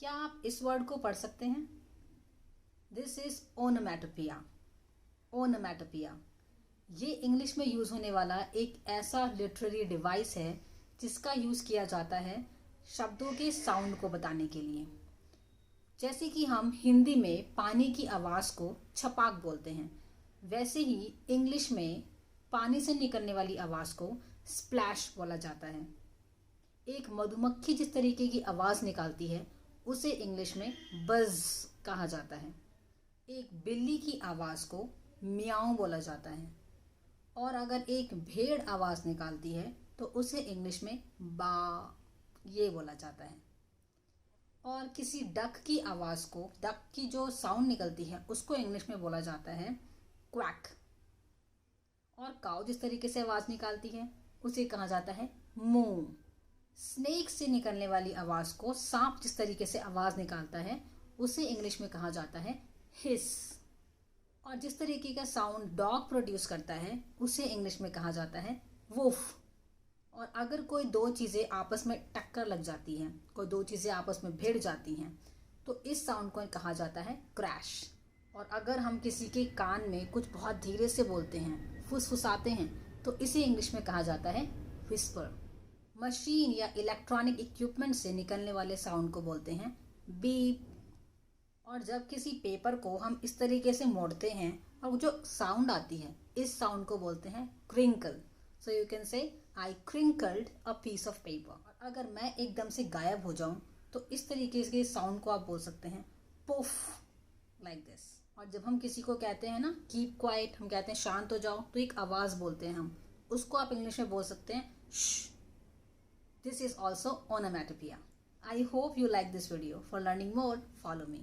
क्या आप इस वर्ड को पढ़ सकते हैं? This is onomatopoeia. ओनोमैटोपिया ये इंग्लिश में यूज होने वाला एक ऐसा लिटरेरी डिवाइस है जिसका यूज किया जाता है शब्दों के साउंड को बताने के लिए। जैसे कि हम हिंदी में पानी की आवाज को छपाक बोलते हैं, वैसे ही इंग्लिश में पानी से निकलने वाली आवाज को स्प्लैश बोला जाता है। एक मधुमक्खी जिस तरीके की आवाज निकालती है उसे इंग्लिश में बज कहा जाता है। एक बिल्ली की आवाज को मियाओ बोला जाता है। और अगर एक भेड़ आवाज निकालती है तो उसे इंग्लिश में बा ये बोला जाता है। और किसी डक की आवाज को, डक की जो साउंड निकलती है उसको इंग्लिश में बोला जाता है क्वैक। और काऊ जिस तरीके से आवाज निकालती है उसे कहा जाता है मू। स्नेक से निकलने वाली आवाज को, सांप जिस तरीके से आवाज निकालता है उसे इंग्लिश में कहा जाता है हिस। और जिस तरीके का साउंड डॉग प्रोड्यूस करता है उसे इंग्लिश में कहा जाता है वुफ। और अगर कोई दो चीज़ें आपस में टक्कर लग जाती हैं, कोई दो चीज़ें आपस में भिड़ जाती हैं, तो इस साउंड को कहा जाता है क्रैश। और अगर हम किसी के कान में कुछ बहुत धीरे से बोलते हैं, फुसफुसाते हैं, तो इसे इंग्लिश में कहा जाता है विस्पर। मशीन या इलेक्ट्रॉनिक इक्विपमेंट से निकलने वाले साउंड को बोलते हैं बीप। और जब किसी पेपर को हम इस तरीके से मोड़ते हैं और जो साउंड आती है, इस साउंड को बोलते हैं crinkle. So you can say I crinkled a piece of paper. और अगर मैं एकदम से गायब हो जाऊं तो इस तरीके के साउंड को आप बोल सकते हैं पुफ, लाइक दिस। और जब हम किसी को कहते हैं ना कीप क्वाइट, हम कहते हैं शांत हो जाओ, तो एक आवाज बोलते हैं हम, उसको आप इंग्लिश में बोल सकते हैं श्श। This is also onomatopoeia. I hope you like this video. For learning more, follow me.